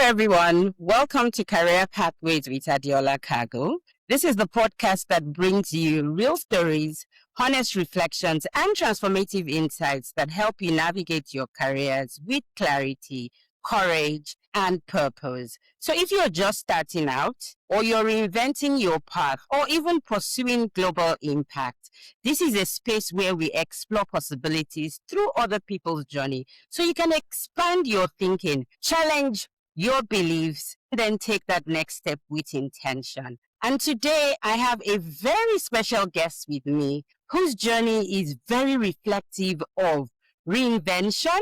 everyone. Welcome to Career Pathways with Adeola Kagho. This is the podcast that brings you real stories, honest reflections, and transformative insights that help you navigate your careers with clarity, courage, and purpose. So if you're just starting out, or you're reinventing your path, or even pursuing global impact, this is a space where we explore possibilities through other people's journey so you can expand your thinking, challenge your beliefs, and then take that next step with intention. And today I have a very special guest with me whose journey is very reflective of reinvention,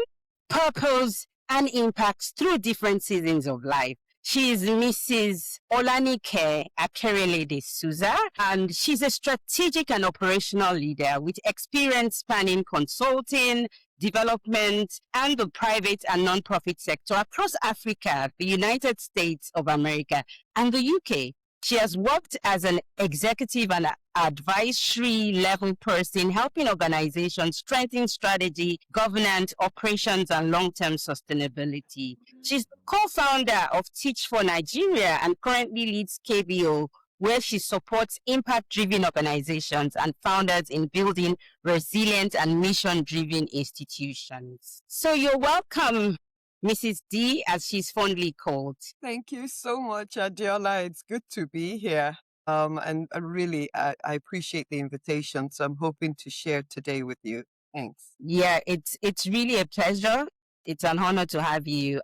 purpose, and impacts through different seasons of life. She is Mrs. Akerele de Souza, and she's a strategic and operational leader with experience spanning consulting, development, and the private and nonprofit sector across Africa, the United States of America, and the UK. She has worked as an executive and advisory level person, helping organizations strengthen strategy, governance, operations, and long-term sustainability. She's the co-founder of Teach for Nigeria and currently leads KBO, where she supports impact-driven organizations and founders in building resilient and mission-driven institutions. So you're welcome, Mrs. D, as she's fondly called. Thank you so much, Adeola. It's good to be here. And I appreciate the invitation. So I'm hoping to share today with you. Thanks. Yeah, it's really a pleasure. It's an honor to have you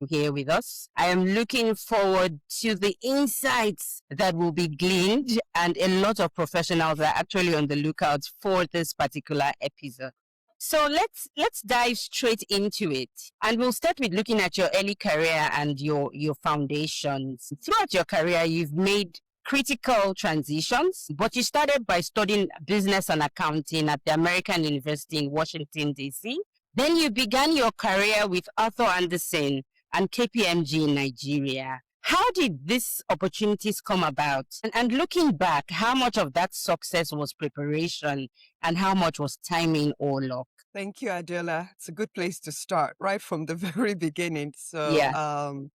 here with us. I am looking forward to the insights that will be gleaned, and a lot of professionals are actually on the lookout for this particular episode. So let's dive straight into it. And we'll start with looking at your early career and your foundations. Throughout your career, you've made critical transitions, but you started by studying business and accounting at the American University in Washington, D.C. Then you began your career with Arthur Andersen and KPMG in Nigeria. How did these opportunities come about? And looking back, how much of that success was preparation and how much was timing or luck? Thank you, Adeola. It's a good place to start right from the very beginning. So,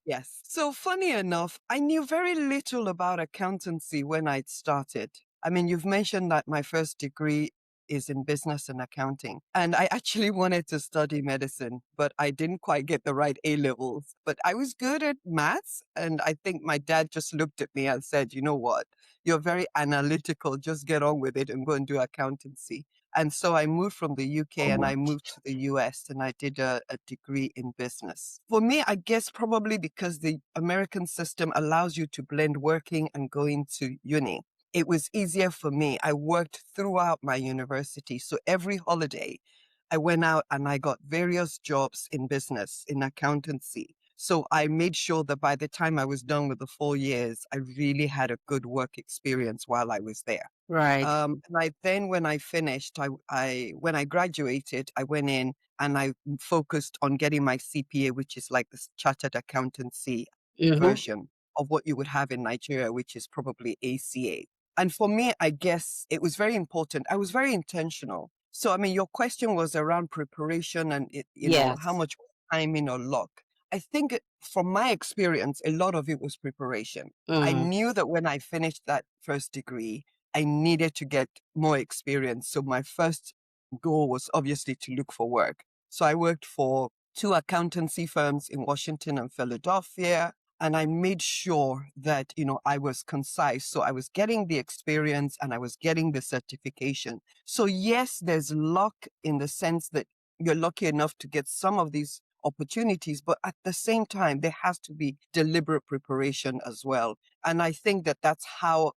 yes. So funny enough, I knew very little about accountancy when I started. I mean, you've mentioned that my first degree is in business and accounting. And I actually wanted to study medicine, but I didn't quite get the right A levels. But I was good at maths. And I think my dad just looked at me and said, you know what? You're very analytical. Just get on with it and go and do accountancy. And so I moved from the UK and I moved to the US and I did a degree in business. For me, I guess probably because the American system allows you to blend working and going to uni. It was easier for me. I worked throughout my university. So every holiday, I went out and I got various jobs in business, in accountancy. So I made sure that by the time I was done with the 4 years, I really had a good work experience while I was there. Right. When I finished, when I graduated, I went in and I focused on getting my CPA, which is like this chartered accountancy version of what you would have in Nigeria, which is probably ACA. And for me, I guess it was very important. I was very intentional. So, I mean, your question was around preparation and, how much timing or luck. I think from my experience, a lot of it was preparation. I knew that when I finished that first degree, I needed to get more experience. So my first goal was obviously to look for work. So I worked for 2 accountancy firms in Washington and Philadelphia. And I made sure that, I was concise. So I was getting the experience and I was getting the certification. So yes, there's luck in the sense that you're lucky enough to get some of these opportunities, but at the same time, there has to be deliberate preparation as well. And I think that that's how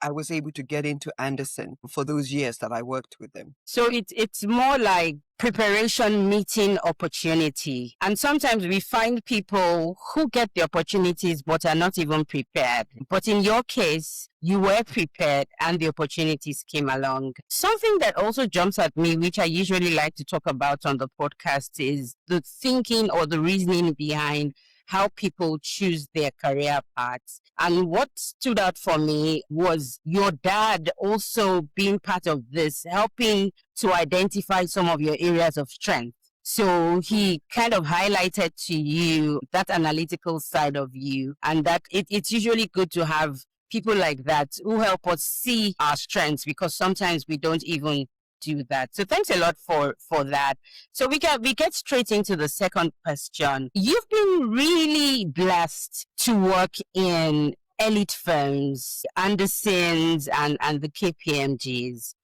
I was able to get into Andersen for those years that I worked with them. So it's more like preparation meeting opportunity. And sometimes we find people who get the opportunities but are not even prepared. But in your case, you were prepared and the opportunities came along. Something that also jumps at me, which I usually like to talk about on the podcast, is the thinking or the reasoning behind how people choose their career paths. And what stood out for me was your dad also being part of this, helping to identify some of your areas of strength. So he kind of highlighted to you that analytical side of you, and that it's usually good to have people like that who help us see our strengths, because sometimes we don't even do that. So thanks a lot for that. So we get straight into the second question. You've been really blessed to work in elite firms, Andersons and the KPMGs,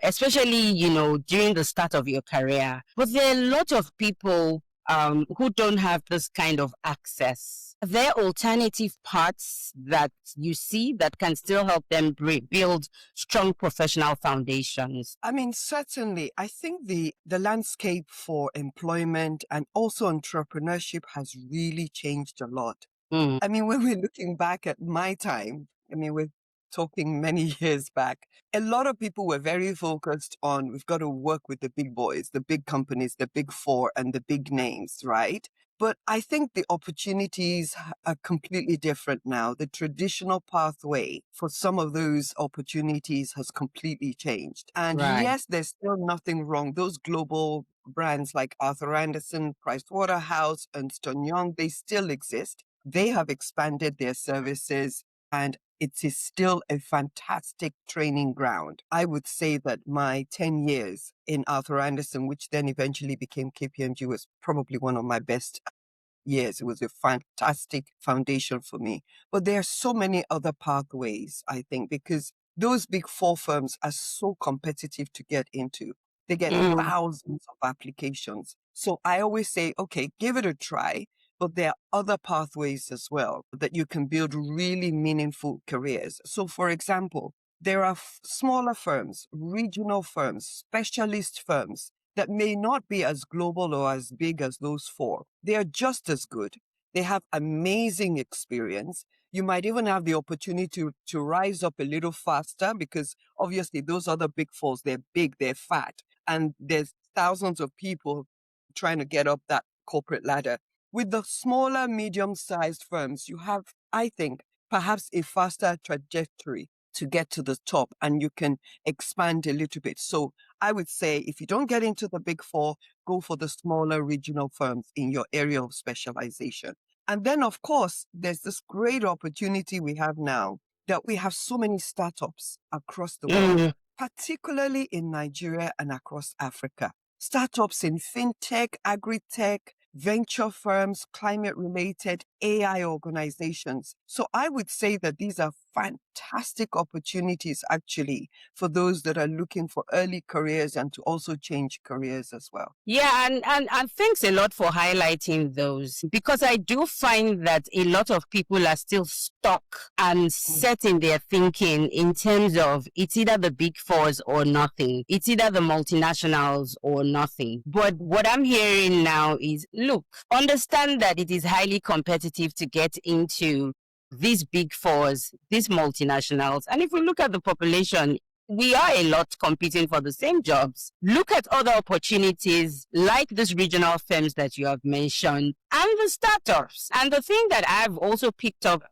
especially, during the start of your career. But there are a lot of people who don't have this kind of access. Are there alternative paths that you see that can still help them build strong professional foundations? I mean, certainly, I think the landscape for employment and also entrepreneurship has really changed a lot. Mm. I mean, when we're looking back at my time, I mean, we're talking many years back, a lot of people were very focused on, we've got to work with the big boys, the big companies, the big four, and the big names, right? But I think the opportunities are completely different now. The traditional pathway for some of those opportunities has completely changed. And Right. yes, there's still nothing wrong. Those global brands like Arthur Andersen, Pricewaterhouse, Ernst & Young, they still exist. They have expanded their services, and it is still a fantastic training ground. I would say that my 10 years in Arthur Andersen, which then eventually became KPMG, was probably one of my best years. It was a fantastic foundation for me. But there are so many other pathways, I think, because those big four firms are so competitive to get into. They get thousands of applications. So I always say, okay, give it a try. But there are other pathways as well that you can build really meaningful careers. So, for example, there are smaller firms, regional firms, specialist firms that may not be as global or as big as those four. They are just as good. They have amazing experience. You might even have the opportunity to rise up a little faster, because obviously those other big fours, they're big, they're fat, and there's thousands of people trying to get up that corporate ladder. With the smaller, medium-sized firms, you have, I think, perhaps a faster trajectory to get to the top, and you can expand a little bit. So I would say if you don't get into the big four, go for the smaller regional firms in your area of specialization. And then, of course, there's this great opportunity we have now that we have so many startups across the world, particularly in Nigeria and across Africa. Startups in fintech, agri-tech, venture firms, climate-related AI organizations. So I would say that these are fantastic opportunities, actually, for those that are looking for early careers and to also change careers as well. Yeah, and thanks a lot for highlighting those, because I do find that a lot of people are still stuck and set in their thinking in terms of it's either the big fours or nothing. It's either the multinationals or nothing. But what I'm hearing now is, look, understand that it is highly competitive to get into these big fours, these multinationals. And if we look at the population, we are a lot competing for the same jobs. Look at other opportunities like these regional firms that you have mentioned and the startups. And the thing that I've also picked up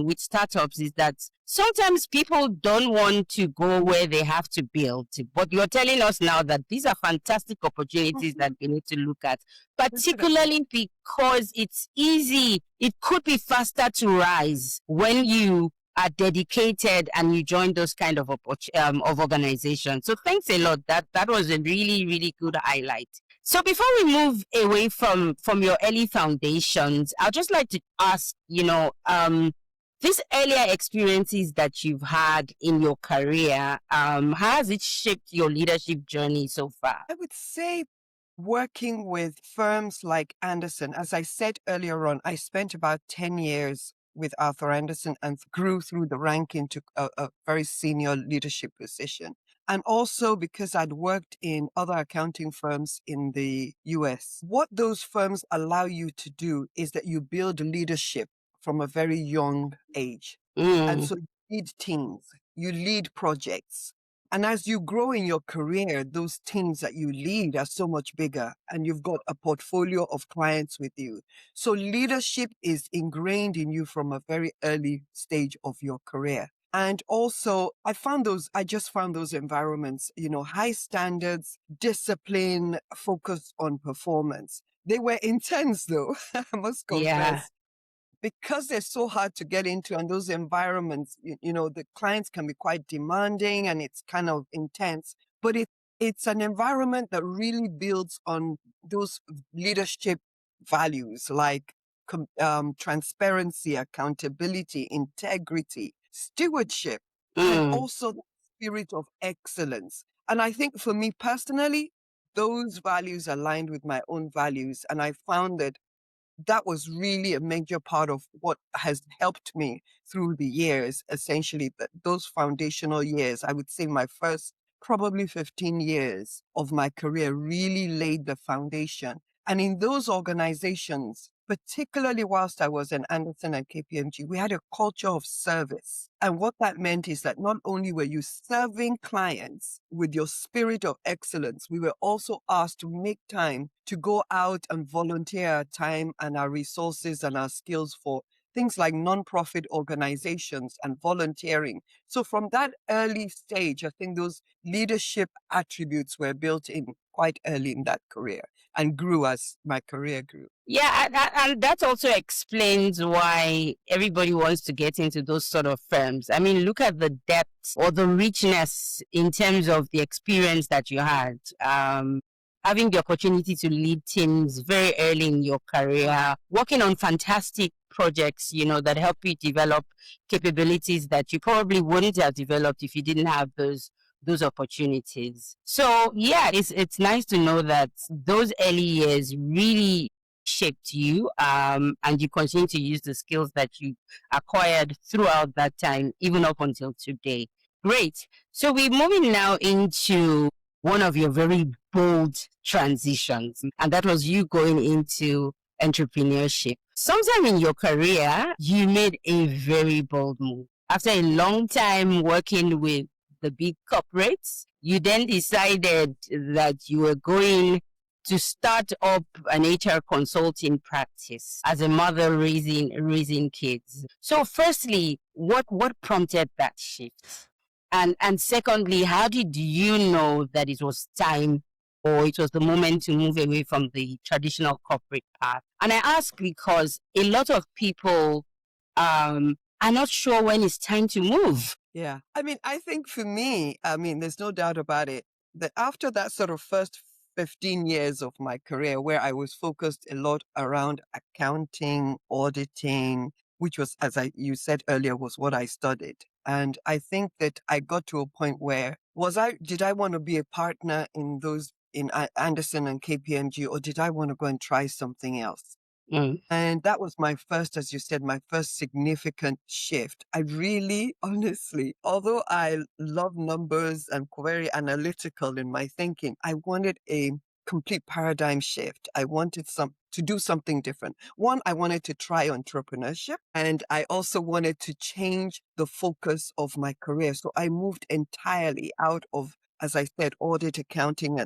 with startups is that sometimes people don't want to go where they have to build. But you're telling us now that these are fantastic opportunities that we need to look at, particularly because it's easy. It could be faster to rise when you are dedicated and you join those kind of organizations. So thanks a lot. That was a really, really good highlight. So before we move away from your early foundations, I'd just like to ask, these earlier experiences that you've had in your career, how has it shaped your leadership journey so far? I would say working with firms like Andersen, as I said earlier on, I spent about 10 years with Arthur Andersen and grew through the ranking to a very senior leadership position. And also because I'd worked in other accounting firms in the US. What those firms allow you to do is that you build leadership from a very young age. And so you lead teams, you lead projects. And as you grow in your career, those teams that you lead are so much bigger, and you've got a portfolio of clients with you. So leadership is ingrained in you from a very early stage of your career. And also I just found those environments, high standards, discipline, focus on performance. They were intense though, I must Yeah. confess, because they're so hard to get into, and those environments, the clients can be quite demanding and it's kind of intense, but it's an environment that really builds on those leadership values like transparency, accountability, integrity, stewardship, and Mm. also the spirit of excellence. And I think for me personally, those values aligned with my own values. And I found that was really a major part of what has helped me through the years, essentially, those foundational years. I would say my first probably 15 years of my career really laid the foundation. And in those organizations, particularly whilst I was in Anderson and KPMG, we had a culture of service. And what that meant is that not only were you serving clients with your spirit of excellence, we were also asked to make time to go out and volunteer our time and our resources and our skills for things like nonprofit organizations and volunteering. So from that early stage, I think those leadership attributes were built in quite early in that career and grew as my career grew. Yeah, and that also explains why everybody wants to get into those sort of firms. I mean, look at the depth or the richness in terms of the experience that you had. Having the opportunity to lead teams very early in your career, working on fantastic projects, that help you develop capabilities that you probably wouldn't have developed if you didn't have those opportunities. So yeah, it's nice to know that those early years really shaped you, and you continue to use the skills that you acquired throughout that time, even up until today. Great. So we're moving now into one of your very bold transitions, and that was you going into entrepreneurship. Sometime in your career, you made a very bold move. After a long time working with the big corporates, you then decided that you were going to start up an HR consulting practice as a mother raising kids. So firstly, what prompted that shift? And secondly, how did you know that it was time or it was the moment to move away from the traditional corporate path? And I ask because a lot of people are not sure when it's time to move. Yeah. I mean, I think for me, there's no doubt about it that after that sort of first 15 years of my career, where I was focused a lot around accounting, auditing, which was, you said earlier, was what I studied. And I think that I got to a point where did I want to be a partner in Anderson and KPMG, or did I want to go and try something else? Mm. And that was my first, as you said, my first significant shift. I really, honestly, although I love numbers and very analytical in my thinking, I wanted a complete paradigm shift. I wanted to do something different. One, I wanted to try entrepreneurship, and I also wanted to change the focus of my career. So I moved entirely out of, as I said, audit, accounting,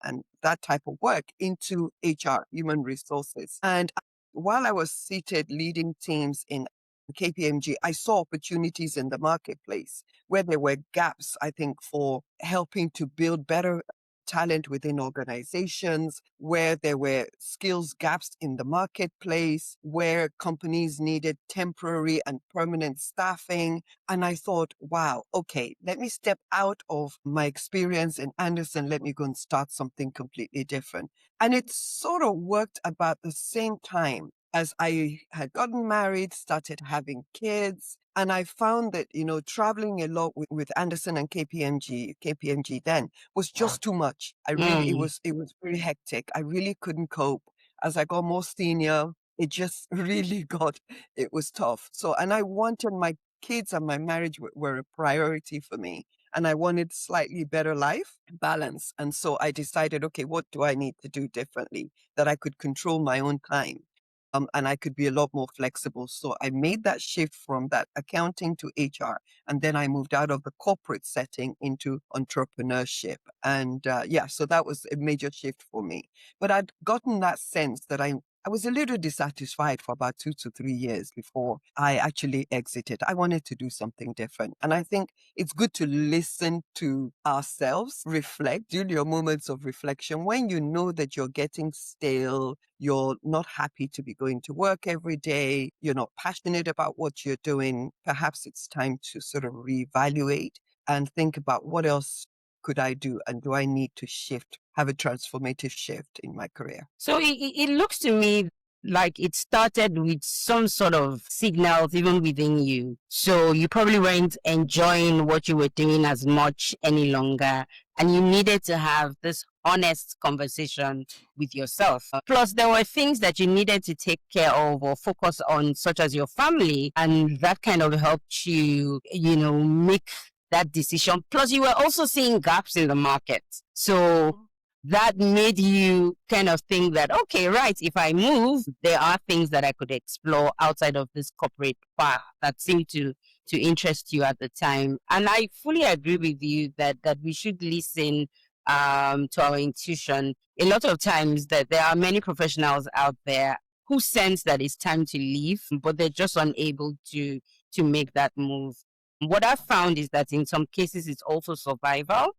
and that type of work into HR, human resources. And while I was seated leading teams in KPMG, I saw opportunities in the marketplace where there were gaps, I think, for helping to build better talent within organizations, where there were skills gaps in the marketplace, where companies needed temporary and permanent staffing. And I thought, wow, okay, let me step out of my experience in Anderson. Let me go and start something completely different. And it sort of worked about the same time as I had gotten married, started having kids. And I found that, traveling a lot with Anderson and KPMG then was just too much. Mm. It was very hectic. I really couldn't cope. As I got more senior, it just it was tough. So, and I wanted my kids and my marriage were a priority for me. And I wanted slightly better life balance. And so I decided, okay, what do I need to do differently that I could control my own time? And I could be a lot more flexible. So I made that shift from that accounting to HR. And then I moved out of the corporate setting into entrepreneurship. And so that was a major shift for me. But I'd gotten that sense that I I was a little dissatisfied for about 2 to 3 years before I actually exited. I wanted to do something different. And I think it's good to listen to ourselves, reflect, do your moments of reflection. When you know that you're getting stale, you're not happy to be going to work every day, you're not passionate about what you're doing, perhaps it's time to sort of reevaluate and think about what else could I do? And do I need to shift, have a transformative shift in my career? So it looks to me like it started with some sort of signals even within you. So you probably weren't enjoying what you were doing as much any longer. And you needed to have this honest conversation with yourself. Plus, there were things that you needed to take care of or focus on, such as your family. And that kind of helped you, make that decision. Plus, you were also seeing gaps in the market. So that made you kind of think that, okay, right, if I move, there are things that I could explore outside of this corporate path that seemed to interest you at the time. And I fully agree with you that we should listen to our intuition. A lot of times that there are many professionals out there who sense that it's time to leave, but they're just unable to make that move. What I've found is that in some cases it's also survival.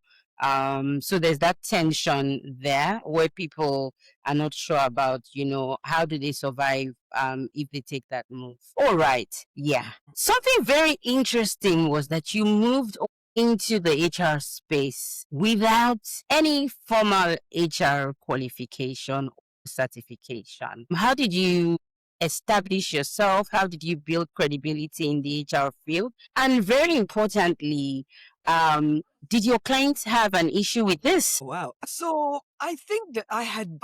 So there's that tension there where people are not sure about, how do they survive if they take that move. All right. Yeah. Something very interesting was that you moved into the HR space without any formal HR qualification or certification. How did you establish yourself? How did you build credibility in the HR field? And very importantly, did your clients have an issue with this? Wow. So I think that I had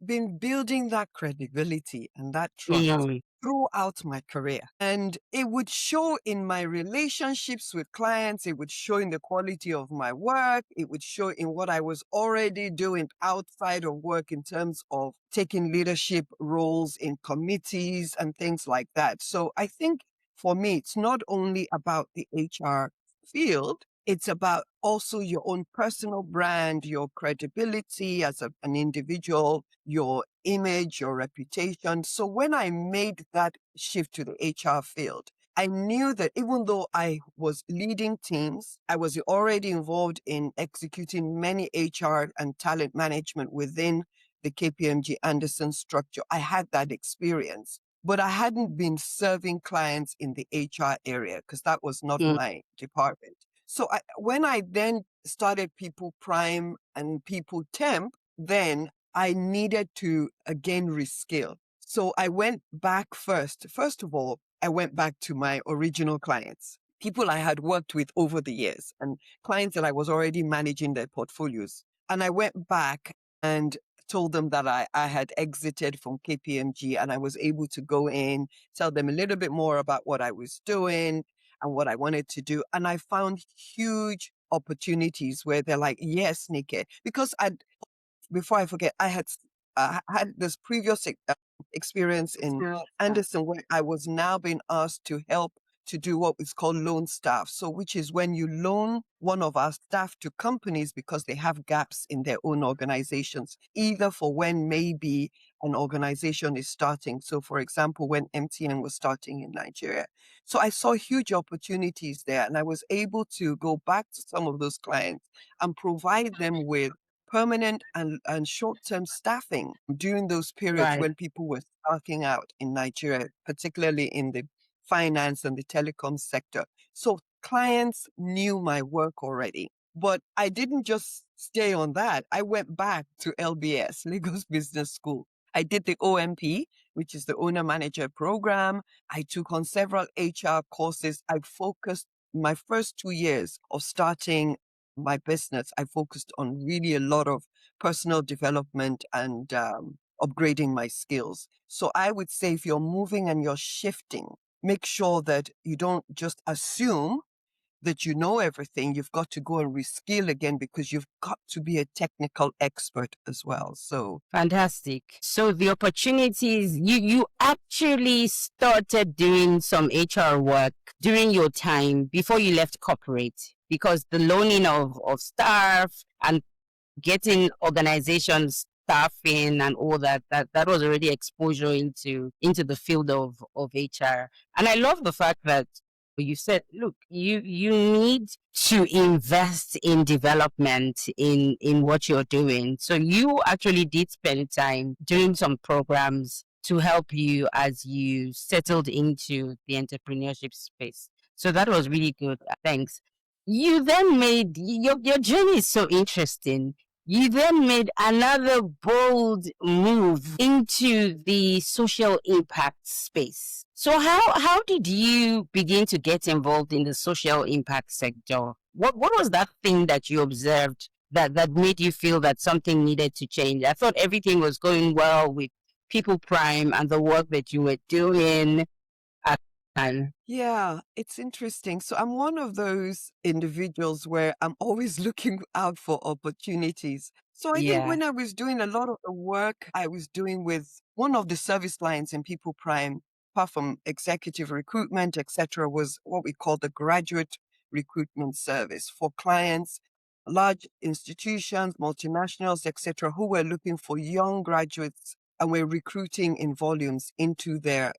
been building that credibility and that trust throughout my career. And it would show in my relationships with clients. It would show in the quality of my work. It would show in what I was already doing outside of work in terms of taking leadership roles in committees and things like that. So I think for me, it's not only about the HR field, it's about also your own personal brand, your credibility as an individual, your image, your reputation. So when I made that shift to the HR field, I knew that even though I was leading teams, I was already involved in executing many HR and talent management within the KPMG Anderson structure. I had that experience, but I hadn't been serving clients in the HR area because that was not my department. So when I then started People Prime and People Temp, then I needed to again reskill. So I went back first. First of all, I went back to my original clients, people I had worked with over the years and clients that I was already managing their portfolios. And I went back and told them that I had exited from KPMG and I was able to go in, tell them a little bit more about what I was doing and what I wanted to do. And I found huge opportunities where they're like, yes, Nike, because before I forget, I had had this previous experience in Anderson where I was now being asked to help to do what is called loan staff. So which is when you loan one of our staff to companies because they have gaps in their own organizations, either for when maybe an organization is starting. So for example, when MTN was starting in Nigeria. So I saw huge opportunities there and I was able to go back to some of those clients and provide them with permanent and short-term staffing during those periods when people were starting out in Nigeria, particularly in the finance and the telecom sector. So clients knew my work already, but I didn't just stay on that. I went back to LBS, Lagos Business School. I did the OMP, which is the Owner Manager Program. I took on several HR courses. I focused my first 2 years of starting my business. I focused on really a lot of personal development and upgrading my skills. So I would say if you're moving and you're shifting, make sure that you don't just assume that you know everything. You've got to go and reskill again because you've got to be a technical expert as well. So fantastic. So the opportunities, you actually started doing some HR work during your time before you left corporate, because the loaning of staff and getting organizations staffing and all that, that was already exposure into the field of HR. And I love the fact that you said, look, you need to invest in development in what you're doing. So you actually did spend time doing some programs to help you as you settled into the entrepreneurship space. So that was really good. Thanks. You then made your journey is so interesting. You then made another bold move into the social impact space. So how did you begin to get involved in the social impact sector? What was that thing that you observed that made you feel that something needed to change? I thought everything was going well with People Prime and the work that you were doing at the time. Yeah, it's interesting. So I'm one of those individuals where I'm always looking out for opportunities. So I think Yeah. when I was doing a lot of the work I was doing with one of the service lines in People Prime, apart from executive recruitment, etc., was what we call the graduate recruitment service for clients, large institutions, multinationals, etc., who were looking for young graduates and were recruiting in volumes into their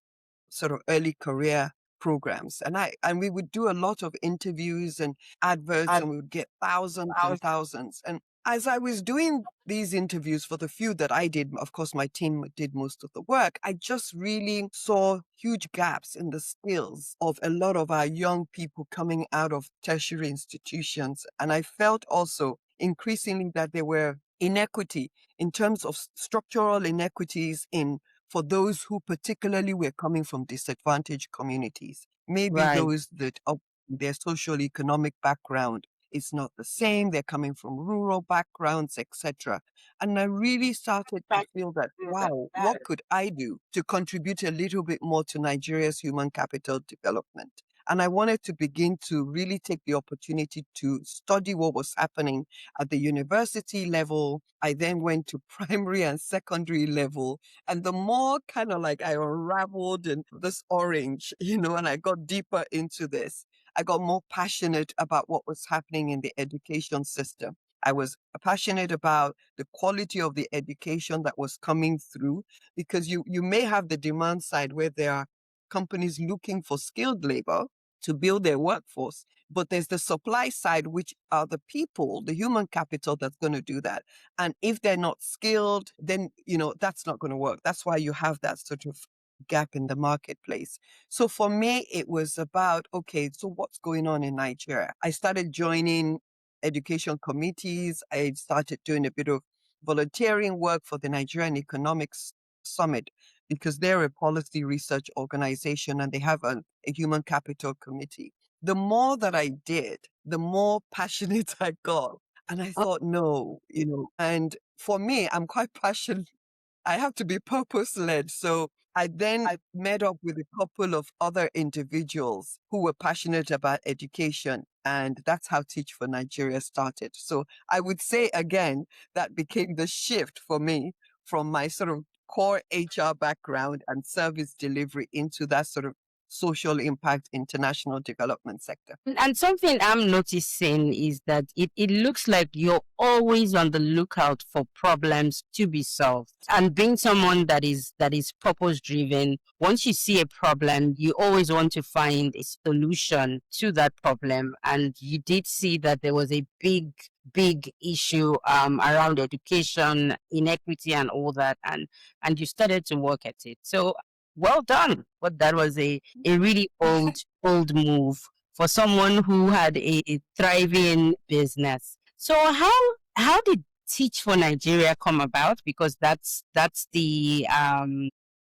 sort of early career programs. And we would do a lot of interviews and adverts, and we would get thousands and thousands. And as I was doing these interviews for the few that I did, of course, my team did most of the work, I just really saw huge gaps in the skills of a lot of our young people coming out of tertiary institutions. And I felt also increasingly that there were inequity in terms of structural inequities in for those who particularly were coming from disadvantaged communities. Maybe Right. those that their social economic background is not the same. They're coming from rural backgrounds, etc. And I really started to feel that, wow, what could I do to contribute a little bit more to Nigeria's human capital development? And I wanted to begin to really take the opportunity to study what was happening at the university level. I then went to primary and secondary level. And the more kind of like I unraveled in this orange, and I got deeper into this, I got more passionate about what was happening in the education system. I was passionate about the quality of the education that was coming through, because you may have the demand side where there are companies looking for skilled labor to build their workforce. But there's the supply side, which are the people, the human capital that's going to do that. And if they're not skilled, then, that's not going to work. That's why you have that sort of gap in the marketplace. So for me, it was about, okay, so what's going on in Nigeria? I started joining education committees. I started doing a bit of volunteering work for the Nigerian Economics Summit, because they're a policy research organization and they have a human capital committee. The more that I did, the more passionate I got. And I thought, no, and for me, I'm quite passionate. I have to be purpose led. So I then met up with a couple of other individuals who were passionate about education. And that's how Teach for Nigeria started. So I would say again, that became the shift for me from my sort of core HR background and service delivery into that sort of social impact international development sector. And something I'm noticing is that it looks like you're always on the lookout for problems to be solved. And being someone that is purpose driven, once you see a problem, you always want to find a solution to that problem. And you did see that there was a big issue around education, inequity, and all that, and you started to work at it. So well done. But that was a really old move for someone who had a thriving business. So how did Teach for Nigeria come about? Because that's the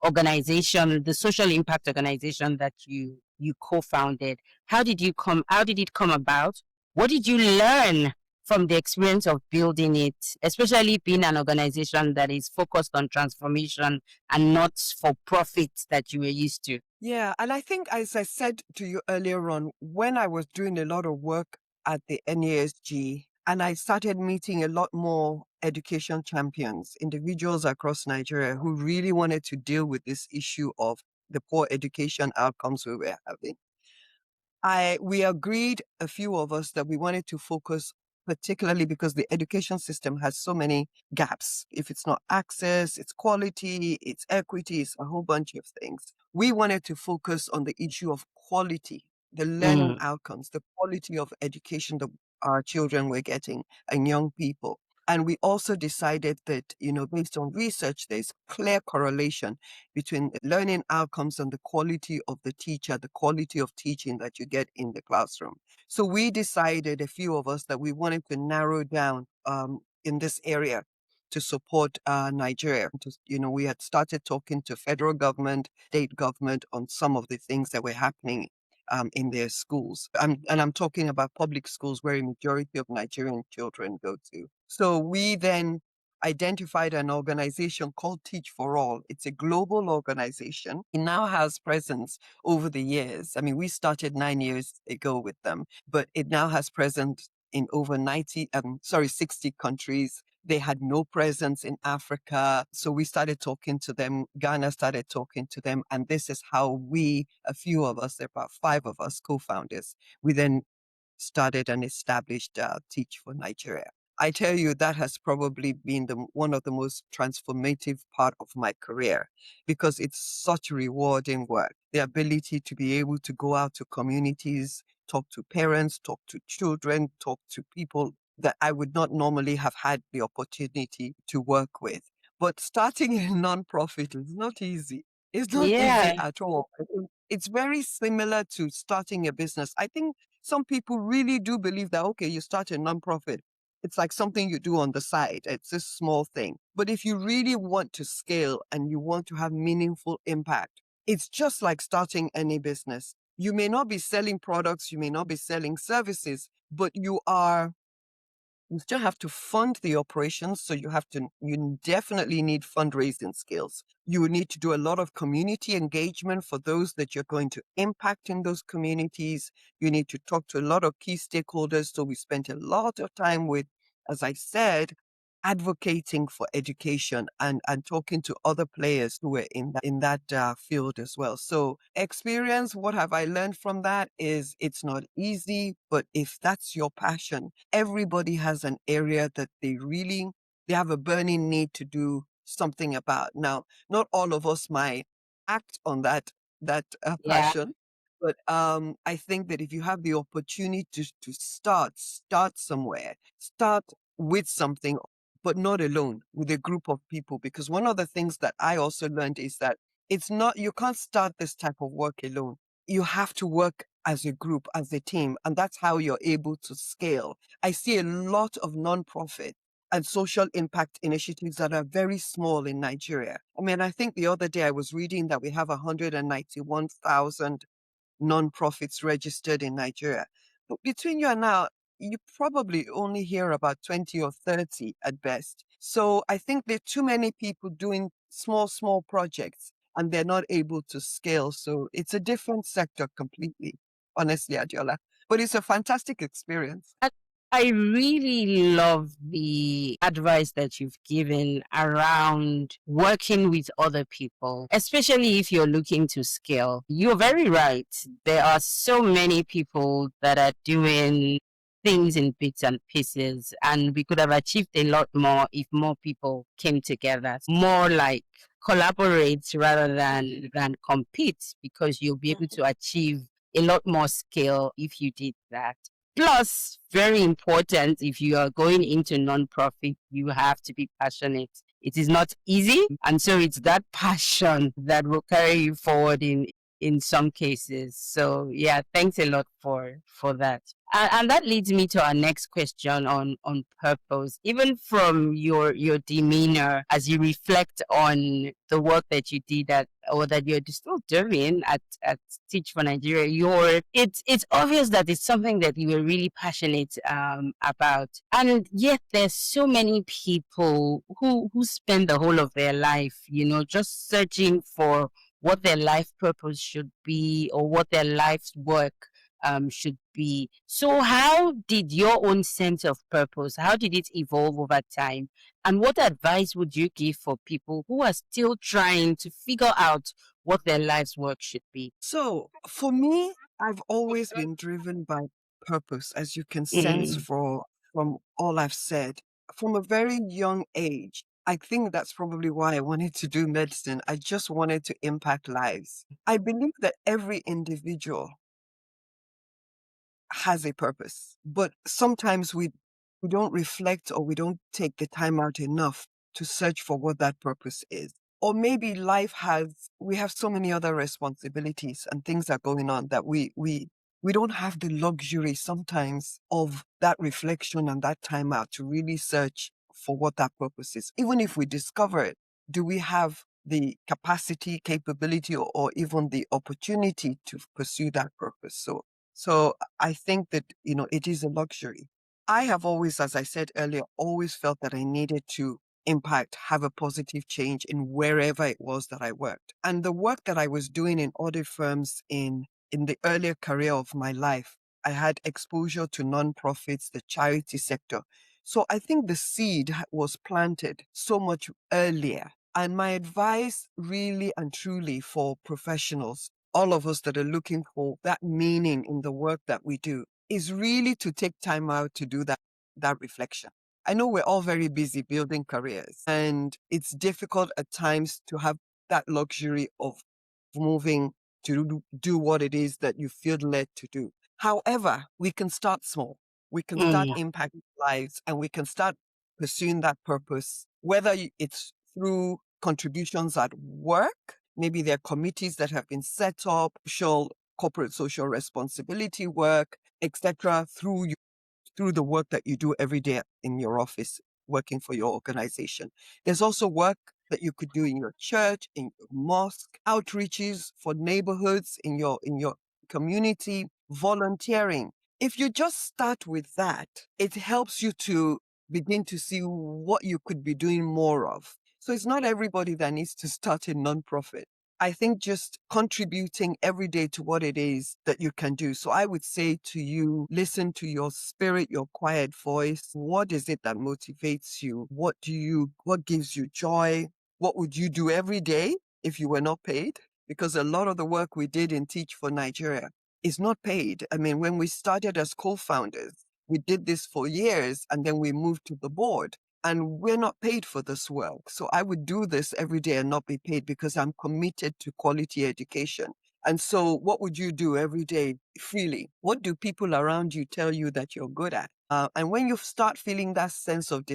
organization, the social impact organization that you co-founded. How did it come about? What did you learn from the experience of building it, especially being an organization that is focused on transformation and not for profit that you were used to? Yeah. And I think, as I said to you earlier on, when I was doing a lot of work at the NASG, and I started meeting a lot more education champions, individuals across Nigeria who really wanted to deal with this issue of the poor education outcomes we were having. We agreed, a few of us, that we wanted to focus particularly because the education system has so many gaps. If it's not access, it's quality, it's equity, it's a whole bunch of things. We wanted to focus on the issue of quality, the learning outcomes, the quality of education that our children were getting and young people. And we also decided that, based on research, there's clear correlation between the learning outcomes and the quality of the teacher, the quality of teaching that you get in the classroom. So we decided, a few of us, that we wanted to narrow down in this area to support Nigeria. We had started talking to federal government, state government on some of the things that were happening in their schools. I'm talking about public schools where a majority of Nigerian children go to. So we then identified an organization called Teach for All. It's a global organization. It now has presence over the years. I mean, we started 9 years ago with them, but it now has presence in over 60 countries. They had no presence in Africa. So we started talking to them. Ghana started talking to them. And this is how we, a few of us, about 5 of us co-founders, we then started and established Teach for Nigeria. I tell you, that has probably been one of the most transformative part of my career, because it's such rewarding work. The ability to be able to go out to communities, talk to parents, talk to children, talk to people that I would not normally have had the opportunity to work with. But starting a nonprofit is not easy. It's not easy Yeah. at all. It's very similar to starting a business. I think some people really do believe that, okay, you start a nonprofit, it's like something you do on the side. It's a small thing. But if you really want to scale and you want to have meaningful impact, it's just like starting any business. You may not be selling products, you may not be selling services, but you still have to fund the operations. So you definitely need fundraising skills. You will need to do a lot of community engagement for those that you're going to impact in those communities. You need to talk to a lot of key stakeholders. So we spent a lot of time with, as I said, advocating for education and talking to other players who were in that field as well. So experience, what have I learned from that is it's not easy, but if that's your passion, everybody has an area that they have a burning need to do something about. Now, not all of us might act on that Yeah. passion, but I think that if you have the opportunity to start somewhere, start with something, but not alone, with a group of people. Because one of the things that I also learned is that you can't start this type of work alone. You have to work as a group, as a team, and that's how you're able to scale. I see a lot of nonprofit and social impact initiatives that are very small in Nigeria. I mean, I think the other day I was reading that we have 191,000 nonprofits registered in Nigeria. But between you and now, you probably only hear about 20 or 30 at best. So I think there are too many people doing small projects and they're not able to scale. So it's a different sector completely, honestly, Adeola. But it's a fantastic experience. I I really love the advice that you've given around working with other people, especially if you're looking to scale. You're very right. There are so many people that are doing things in bits and pieces, and we could have achieved a lot more if more people came together. More like collaborate rather than compete, because you'll be able to achieve a lot more scale if you did that. Plus, very important, if you are going into nonprofit, you have to be passionate. It is not easy, and so it's that passion that will carry you forward in some cases. So yeah, thanks a lot for that. And that leads me to our next question on purpose. Even from your demeanor as you reflect on the work that you did or that you're still doing at Teach for Nigeria, it's obvious that it's something that you were really passionate about. And yet there's so many people who spend the whole of their life, just searching for what their life purpose should be or what their life's work should be. So how did your own sense of purpose, how did it evolve over time? And what advice would you give for people who are still trying to figure out what their life's work should be? So for me, I've always been driven by purpose, as you can sense Mm, for from all I've said, from a very young age, I think that's probably why I wanted to do medicine. I just wanted to impact lives. I believe that every individual has a purpose, but sometimes we don't reflect or we don't take the time out enough to search for what that purpose is. Or maybe we have so many other responsibilities and things are going on that we don't have the luxury sometimes of that reflection and that time out to really search for what that purpose is. Even if we discover it, do we have the capacity, capability, or even the opportunity to pursue that purpose? So I think that, it is a luxury. I have always, as I said earlier, always felt that I needed to impact, have a positive change in wherever it was that I worked. And the work that I was doing in audit firms in the earlier career of my life, I had exposure to nonprofits, the charity sector. So I think the seed was planted so much earlier. And my advice really and truly for professionals, all of us that are looking for that meaning in the work that we do, is really to take time out to do that reflection. I know we're all very busy building careers, and it's difficult at times to have that luxury of moving to do what it is that you feel led to do. However, we can start small. We can start impacting lives, and we can start pursuing that purpose, whether it's through contributions at work. Maybe there are committees that have been set up, corporate social responsibility work, etc., through the work that you do every day in your office, working for your organization. There's also work that you could do in your church, in your mosque, outreaches for neighborhoods, in your community, volunteering. If you just start with that, it helps you to begin to see what you could be doing more of. So it's not everybody that needs to start a nonprofit. I think just contributing every day to what it is that you can do. So I would say to you, listen to your spirit, your quiet voice. What is it that motivates you? What gives you joy? What would you do every day if you were not paid? Because a lot of the work we did in Teach for Nigeria is not paid. I mean, when we started as co-founders, we did this for years and then we moved to the board. And we're not paid for this work. So I would do this every day and not be paid because I'm committed to quality education. And so what would you do every day freely? What do people around you tell you that you're good at? And when you start feeling that sense of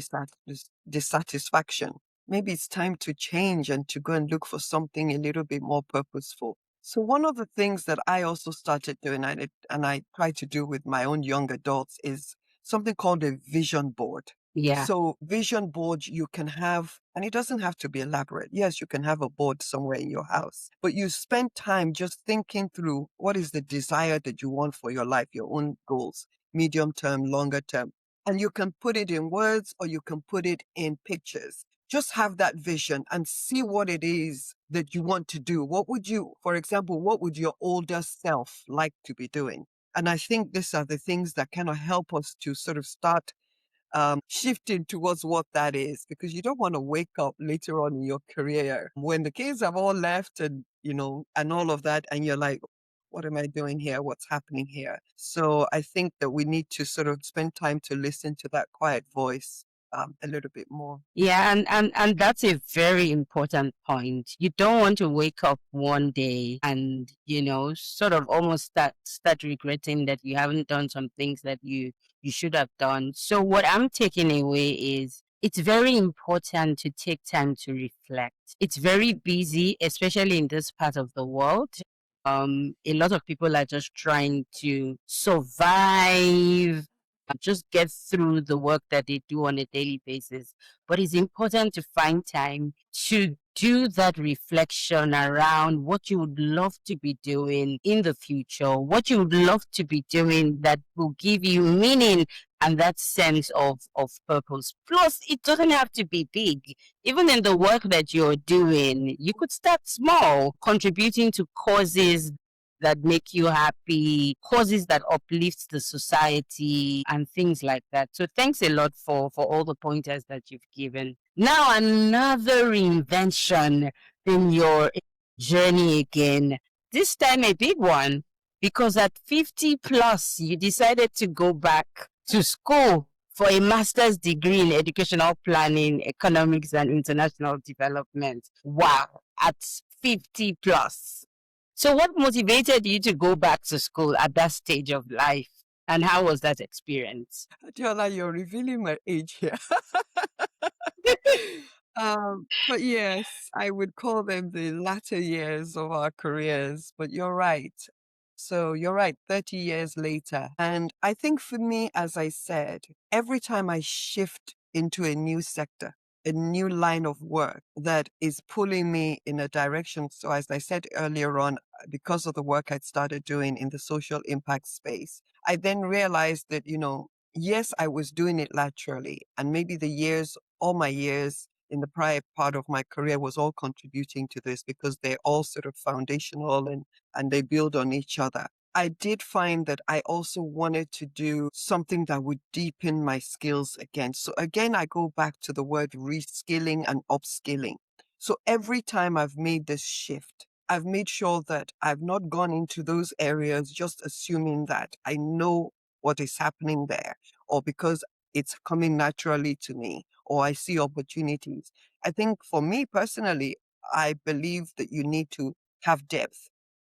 dissatisfaction, maybe it's time to change and to go and look for something a little bit more purposeful. So one of the things that I also started doing, and I try to do with my own young adults, is something called a vision board. Yeah. So vision board you can have, and it doesn't have to be elaborate. Yes, you can have a board somewhere in your house, but you spend time just thinking through what is the desire that you want for your life, your own goals, medium term, longer term. And you can put it in words or you can put it in pictures. Just have that vision and see what it is that you want to do. For example, what would your older self like to be doing? And I think these are the things that kind of help us to sort of start shifting towards what that is, because you don't want to wake up later on in your career when the kids have all left and, and all of that. And you're like, what am I doing here? What's happening here? So I think that we need to sort of spend time to listen to that quiet voice a little bit more. Yeah, and that's a very important point. You don't want to wake up one day and, sort of almost start regretting that you haven't done some things that you should have done. So what I'm taking away is it's very important to take time to reflect. It's very busy, especially in this part of the world. A lot of people are just trying to survive, just get through the work that they do on a daily basis. But it's important to find time to do that reflection around what you would love to be doing in the future, what you would love to be doing that will give you meaning and that sense of purpose. Plus, it doesn't have to be big. Even in the work that you're doing, you could start small, contributing to causes that make you happy, causes that uplift the society, and things like that. So thanks a lot for all the pointers that you've given. Now, another reinvention in your journey again, this time a big one, because at 50 plus, you decided to go back to school for a master's degree in educational planning, economics, and international development. Wow, at 50 plus. So, what motivated you to go back to school at that stage of life? And how was that experience? Adeola, you're revealing my age here. But yes, I would call them the latter years of our careers, but you're right. So you're right, 30 years later. And I think for me, as I said, every time I shift into a new sector, a new line of work that is pulling me in a direction. So as I said earlier on, because of the work I'd started doing in the social impact space, I then realized that, yes, I was doing it laterally, and maybe all my years in the prior part of my career was all contributing to this because they're all sort of foundational and they build on each other. I did find that I also wanted to do something that would deepen my skills again. So again, I go back to the word reskilling and upskilling. So every time I've made this shift, I've made sure that I've not gone into those areas just assuming that I know what is happening there, or because it's coming naturally to me, or I see opportunities. I think for me personally, I believe that you need to have depth.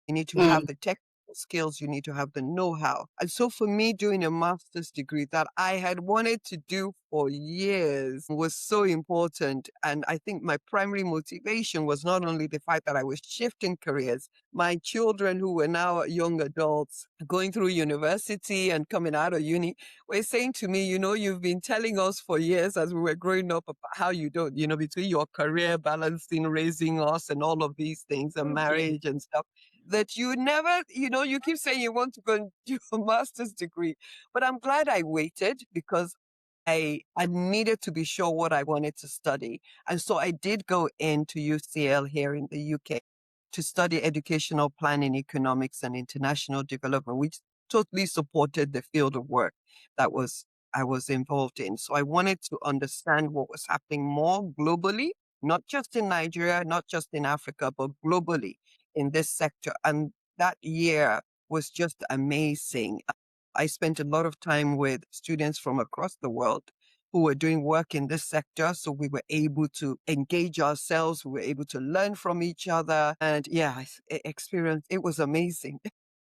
You need to have Mm, the technical skills. You need to have the know-how. And so for me, doing a master's degree that I had wanted to do for years was so important. And I think my primary motivation was not only the fact that I was shifting careers, my children who were now young adults going through university and coming out of uni were saying to me, you've been telling us for years as we were growing up about how you don't, between your career balancing, raising us and all of these things and mm, marriage and stuff, that you never, you keep saying you want to go and do a master's degree. But I'm glad I waited because I needed to be sure what I wanted to study. And so I did go into UCL here in the UK to study educational planning, economics, and international development, which totally supported the field of work that I was involved in. So I wanted to understand what was happening more globally, not just in Nigeria, not just in Africa, but globally in this sector. And that year was just amazing. I spent a lot of time with students from across the world who were doing work in this sector. So we were able to engage ourselves. We were able to learn from each other. And yeah, experience, it was amazing.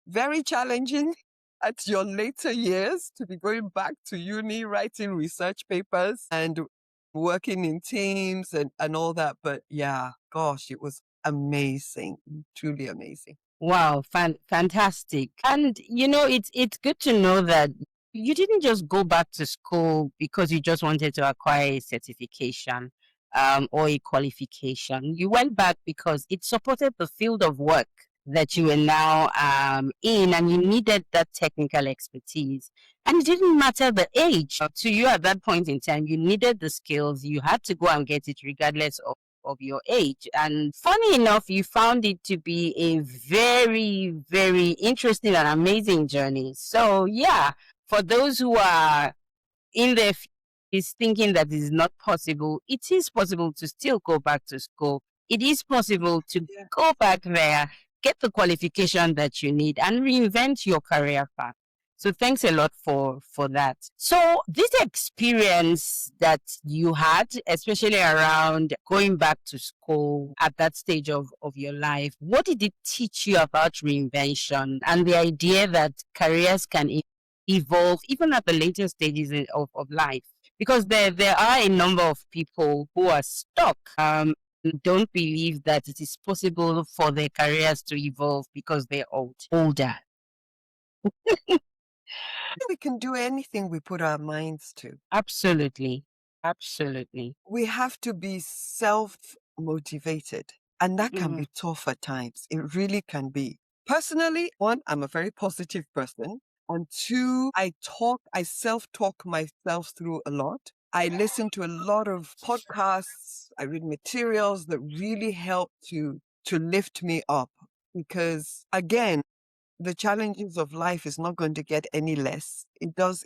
Very challenging at your later years to be going back to uni, writing research papers and working in teams and all that. But yeah, gosh, it was amazing, truly amazing. wow, fantastic. And it's good to know that you didn't just go back to school because you just wanted to acquire a certification or a qualification. You went back because it supported the field of work that you were now in, and you needed that technical expertise. And it didn't matter the age to you at that point in time. You needed the skills. You had to go and get it regardless of your age. And funny enough, you found it to be a very, very interesting and amazing journey. So, yeah, for those who are in their is thinking that it is not possible, it is possible to still go back to school. It is possible to Yeah. go back there, get the qualification that you need, and reinvent your career path. So thanks a lot for that. So this experience that you had, especially around going back to school at that stage of your life, what did it teach you about reinvention and the idea that careers can evolve even at the later stages of life? Because there are a number of people who are stuck and don't believe that it is possible for their careers to evolve because they're older. We can do anything we put our minds to. Absolutely. Absolutely. We have to be self-motivated, and that can Mhm. be tough at times. It really can be. Personally, one, I'm a very positive person. And two, I self-talk myself through a lot. I listen to a lot of podcasts. I read materials that really help to lift me up because again, the challenges of life is not going to get any less. It does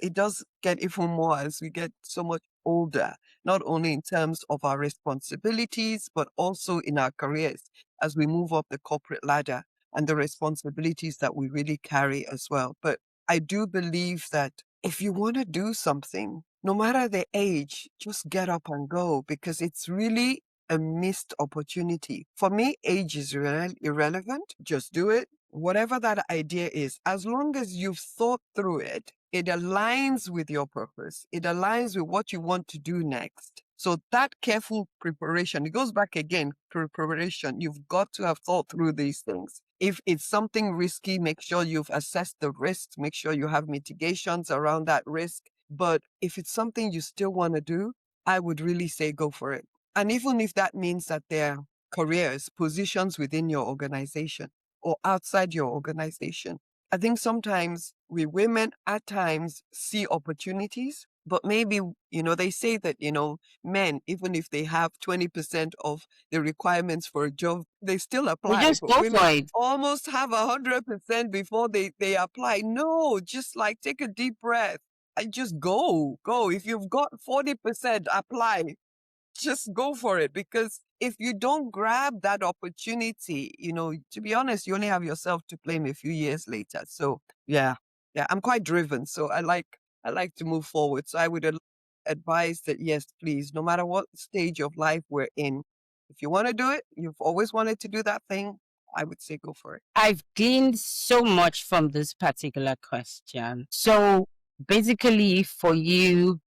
get even more as we get so much older, not only in terms of our responsibilities, but also in our careers as we move up the corporate ladder and the responsibilities that we really carry as well. But I do believe that if you want to do something, no matter the age, just get up and go because it's really a missed opportunity. For me, age is irrelevant. Just do it. Whatever that idea is, as long as you've thought through it, it aligns with your purpose. It aligns with what you want to do next. So that careful preparation, it goes back again, preparation. You've got to have thought through these things. If it's something risky, make sure you've assessed the risks, make sure you have mitigations around that risk. But if it's something you still want to do, I would really say go for it. And even if that means that there are careers, positions within your organization or outside your organization, I think sometimes we women at times see opportunities, but maybe, they say that, men, even if they have 20% of the requirements for a job, they still We apply. just But go for women it. almost have 100% before they apply. No, just like take a deep breath. I just go. If you've got 40%, apply. Just go for it, because if you don't grab that opportunity, to be honest, you only have yourself to blame a few years later. So yeah, I'm quite driven. So I like to move forward. So I would advise that, yes, please, no matter what stage of life we're in, if you want to do it, you've always wanted to do that thing, I would say go for it. I've gained so much from this particular question. So basically, for you,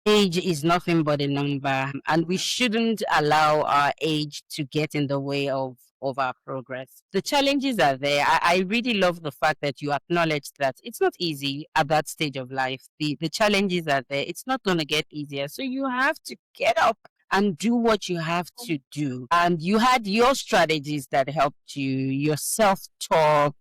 age is nothing but a number, and we shouldn't allow our age to get in the way of our progress. The challenges are there. I really love the fact that you acknowledge that it's not easy at that stage of life. The challenges are there. It's not going to get easier. So you have to get up and do what you have to do. And you had your strategies that helped you, your self talk,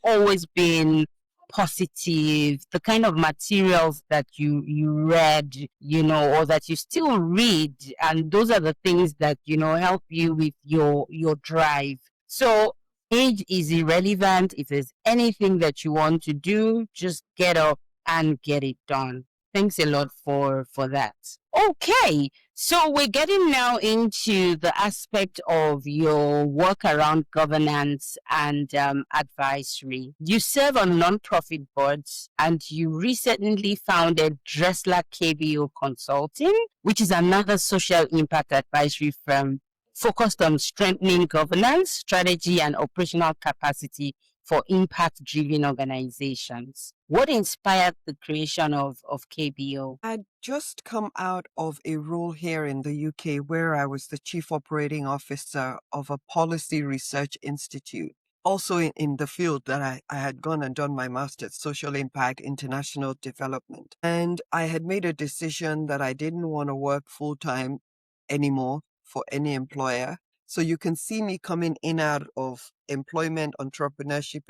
always being positive, the kind of materials that you read, or that you still read, and those are the things that help you with your drive. So age is irrelevant. If there's anything that you want to do, just get up and get it done. Thanks a lot for that. Okay, so we're getting now into the aspect of your work around governance and advisory. You serve on nonprofit boards, and you recently founded Dressler KBO Consulting, which is another social impact advisory firm focused on strengthening governance, strategy, and operational capacity for impact-driven organizations. What inspired the creation of KBO? I'd just come out of a role here in the UK where I was the chief operating officer of a policy research institute. Also in the field that I had gone and done my master's, social impact, international development. And I had made a decision that I didn't want to work full time anymore for any employer. So you can see me coming in out of employment, entrepreneurship.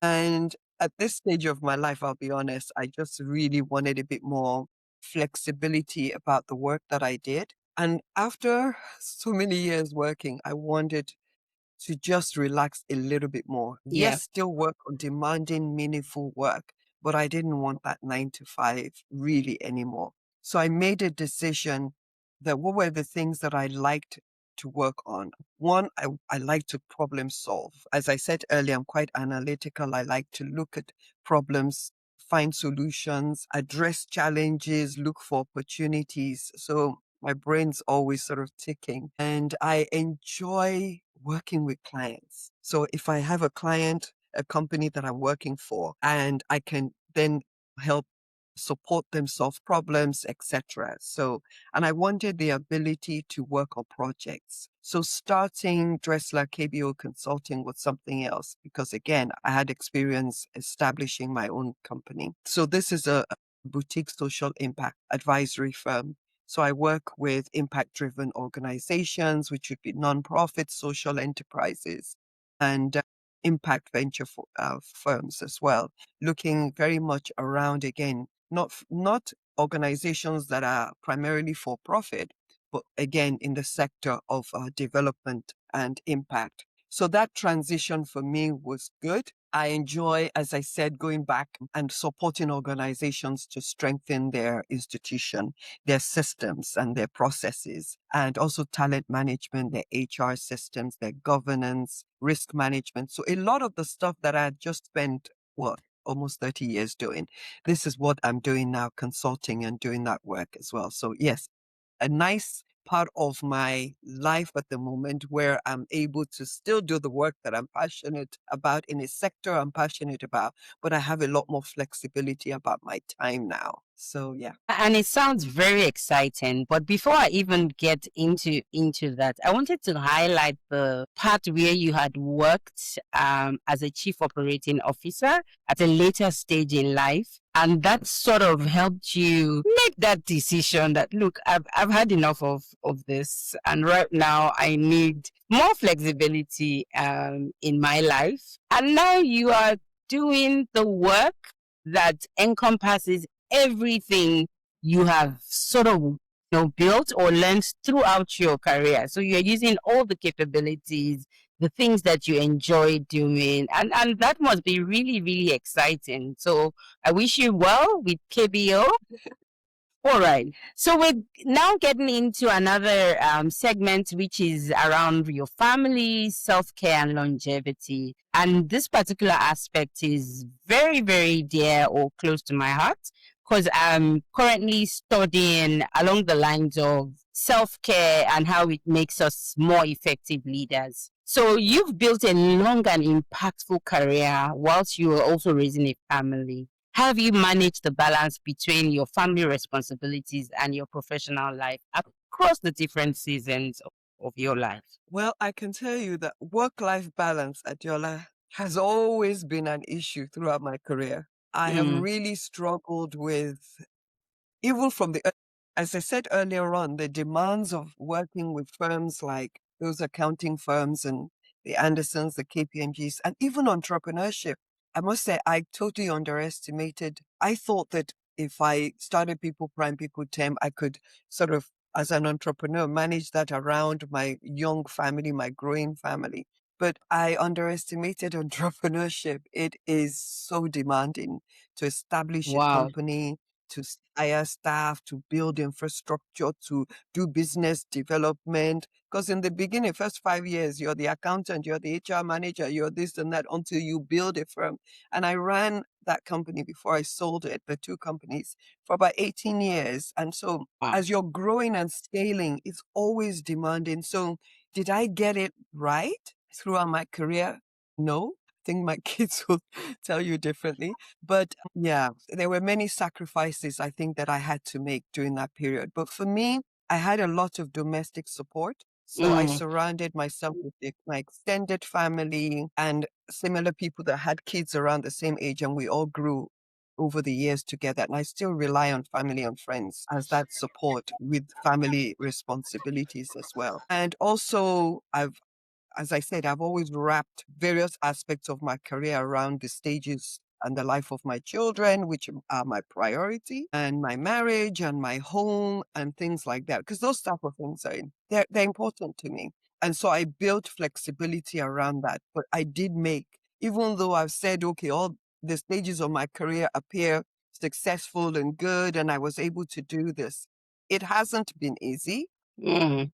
And at this stage of my life, I'll be honest, I just really wanted a bit more flexibility about the work that I did. And after so many years working, I wanted to just relax a little bit more. Yeah. Yes, still work on demanding, meaningful work, but I didn't want that 9 to 5 really anymore. So I made a decision that what were the things that I liked to work on. One, I like to problem solve. As I said earlier, I'm quite analytical. I like to look at problems, find solutions, address challenges, look for opportunities. So my brain's always sort of ticking, and I enjoy working with clients. So if I have a client, a company that I'm working for, and I can then help support them solve problems, etc. So, and I wanted the ability to work on projects. So starting Dressler KBO Consulting was something else because again, I had experience establishing my own company. So this is a boutique social impact advisory firm. So I work with impact-driven organizations, which would be nonprofit social enterprises and impact venture firms as well, looking very much around again, not organizations that are primarily for profit, but again in the sector of development and impact. So that transition for me was good. I enjoy, as I said, going back and supporting organizations to strengthen their institution, their systems and their processes, and also talent management, their HR systems, their governance, risk management. So a lot of the stuff that I had just spent, almost 30 years doing. This is what I'm doing now, consulting and doing that work as well. So yes, a nice part of my life at the moment where I'm able to still do the work that I'm passionate about in a sector I'm passionate about, but I have a lot more flexibility about my time now. So yeah. And it sounds very exciting. But before I even get into that, I wanted to highlight the part where you had worked as a chief operating officer at a later stage in life. And that sort of helped you make that decision that, look, I've had enough of this. And right now I need more flexibility in my life. And now you are doing the work that encompasses everything you have sort of built or learned throughout your career. So you're using all the capabilities, the things that you enjoy doing, and that must be really, really exciting. So I wish you well with KBO. All right. So we're now getting into another segment, which is around your family, self care, and longevity. And this particular aspect is very, very dear or close to my heart because I'm currently studying along the lines of self care and how it makes us more effective leaders. So you've built a long and impactful career whilst you are also raising a family. How have you managed the balance between your family responsibilities and your professional life across the different seasons of your life? Well, I can tell you that work-life balance, Adeola, has always been an issue throughout my career. I have Mm, really struggled with, even from as I said earlier on, the demands of working with firms like those accounting firms and the Andersons, the KPMGs, and even entrepreneurship. I must say, I totally underestimated. I thought that if I started People Prime, People Tem, I could sort of, as an entrepreneur, manage that around my young family, my growing family. But I underestimated entrepreneurship. It is so demanding to establish a wow. company, to hire staff, to build infrastructure, to do business development. Because in the beginning, first 5 years, you're the accountant, you're the HR manager, you're this and that until you build a firm. And I ran that company before I sold it, the two companies, for about 18 years. And so Wow. as you're growing and scaling, it's always demanding. So did I get it right throughout my career? No. I think my kids will tell you differently. But yeah, there were many sacrifices I think that I had to make during that period. But for me, I had a lot of domestic support. So I Mm, surrounded myself with my extended family and similar people that had kids around the same age, and we all grew over the years together. And I still rely on family and friends as that support with family responsibilities as well. And also, as I said, I've always wrapped various aspects of my career around the stages and the life of my children, which are my priority, and my marriage and my home and things like that. Because those type of things they're important to me. And so I built flexibility around that. But I did make, even though I've said, okay, all the stages of my career appear successful and good, and I was able to do this, it hasn't been easy. mm,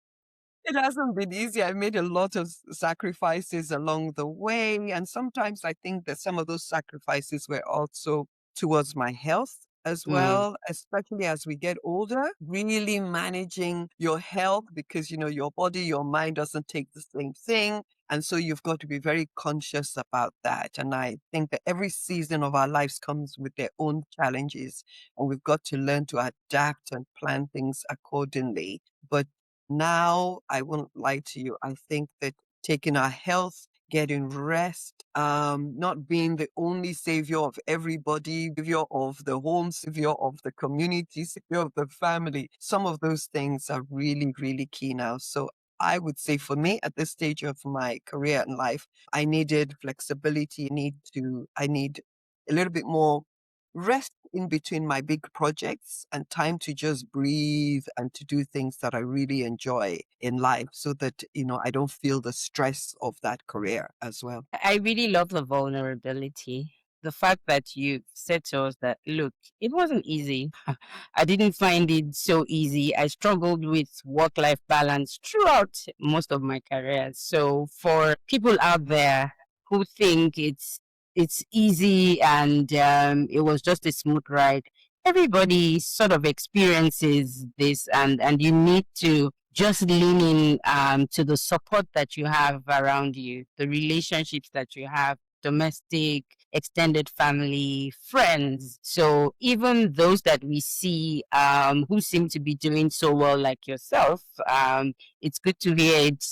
It hasn't been easy. I made a lot of sacrifices along the way. And sometimes I think that some of those sacrifices were also towards my health as mm, well, especially as we get older, really managing your health because, your body, your mind doesn't take the same thing. And so you've got to be very conscious about that. And I think that every season of our lives comes with their own challenges, and we've got to learn to adapt and plan things accordingly. But now, I won't lie to you. I think that taking our health, getting rest, not being the only savior of everybody, savior of the home, savior of the community, savior of the family, some of those things are really, really key now. So I would say for me at this stage of my career and life, I needed flexibility. I need a little bit more rest in between my big projects and time to just breathe and to do things that I really enjoy in life so that, I don't feel the stress of that career as well. I really love the vulnerability. The fact that you said to us that, look, it wasn't easy. I didn't find it so easy. I struggled with work life balance throughout most of my career. So, for people out there who think it's it's easy and it was just a smooth ride. Everybody sort of experiences this, and you need to just lean in to the support that you have around you, the relationships that you have, domestic, extended family, friends. So even those that we see who seem to be doing so well, like yourself, it's good to hear it,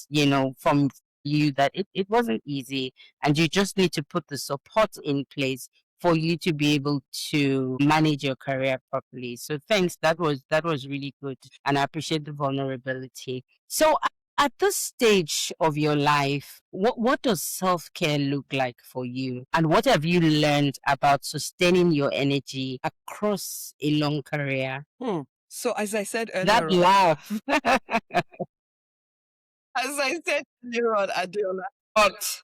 from you that it wasn't easy, and you just need to put the support in place for you to be able to manage your career properly. So thanks. That was really good, and I appreciate the vulnerability. So at this stage of your life, what does self-care look like for you? And what have you learned about sustaining your energy across a long career? So as I said That earlier on, laugh. Adeola, But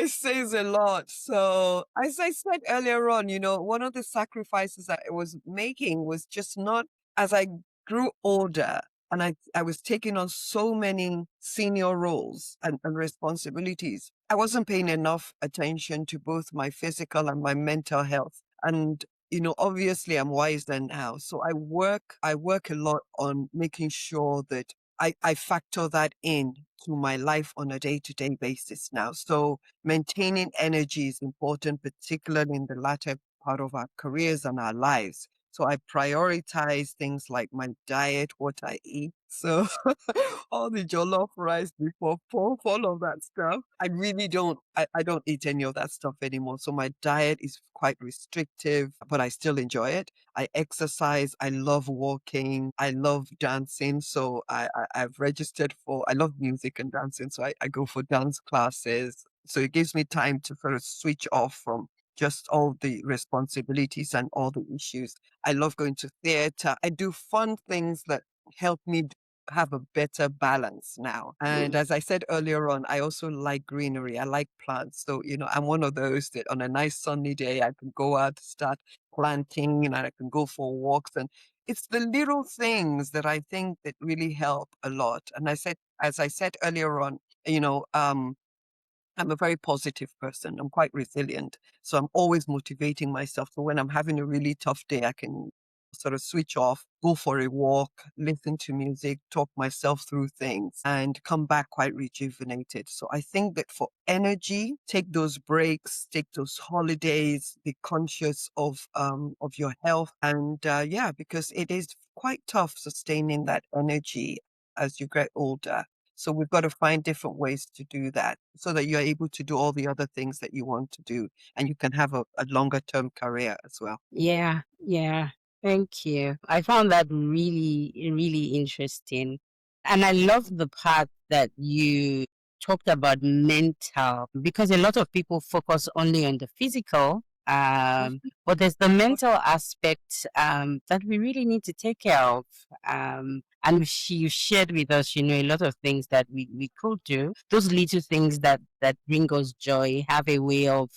it says a lot. So, as I said earlier on, one of the sacrifices that I was making was just not, as I grew older and I was taking on so many senior roles and responsibilities, I wasn't paying enough attention to both my physical and my mental health. And obviously I'm wiser now. So I work a lot on making sure that I factor that in to my life on a day-to-day basis now. So maintaining energy is important, particularly in the latter part of our careers and our lives. So I prioritize things like my diet, what I eat. So all the jollof rice before pork, all of that stuff. I really I don't eat any of that stuff anymore. So my diet is quite restrictive, but I still enjoy it. I exercise. I love walking. I love dancing. So I've registered for, I love music and dancing. So I go for dance classes. So it gives me time to sort of switch off from just all the responsibilities and all the issues. I love going to theater. I do fun things that help me have a better balance now. And as I said earlier on, I also like greenery. I like plants. So, I'm one of those that on a nice sunny day, I can go out, start planting, and I can go for walks. And it's the little things that I think that really help a lot. And as I said earlier on, you know, um, I'm a very positive person. I'm quite resilient. So I'm always motivating myself. So when I'm having a really tough day, I can sort of switch off, go for a walk, listen to music, talk myself through things, and come back quite rejuvenated. So I think that for energy, take those breaks, take those holidays, be conscious of your health. And yeah, because it is quite tough sustaining that energy as you get older. So we've got to find different ways to do that so that you're able to do all the other things that you want to do and you can have a longer term career as well. yeah, yeah. Thank you. I found that really, really interesting. And I love the part that you talked about mental, because a lot of people focus only on the physical, but there's the mental aspect that we really need to take care of. And you shared with us, a lot of things that we could do. Those little things that bring us joy have a way of,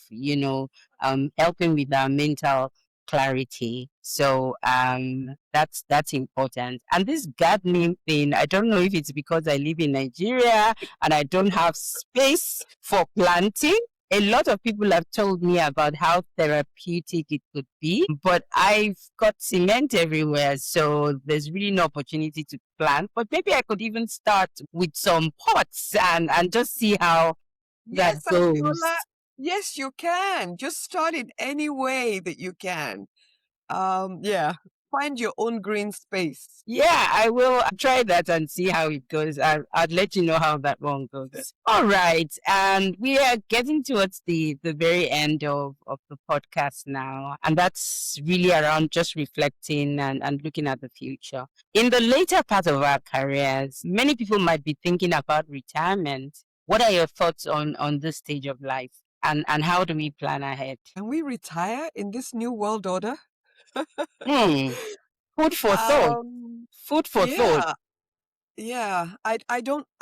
helping with our mental clarity. So that's important. And this gardening thing, I don't know if it's because I live in Nigeria and I don't have space for planting. A lot of people have told me about how therapeutic it could be, but I've got cement everywhere, so there's really no opportunity to plant. But maybe I could even start with some pots and just see how that Yes, goes. Adiola. Yes, you can. Just start in any way that you can. Yeah. Find your own green space. Yeah, I will try that and see how it goes. I'll let you know how that one goes. All right. And we are getting towards the very end of the podcast now. And that's really around just reflecting and looking at the future. In the later part of our careers, many people might be thinking about retirement. What are your thoughts on this stage of life? And how do we plan ahead? Can we retire in this new world order? Hmm. Food for thought. Um, Food for thought. yeah. Yeah,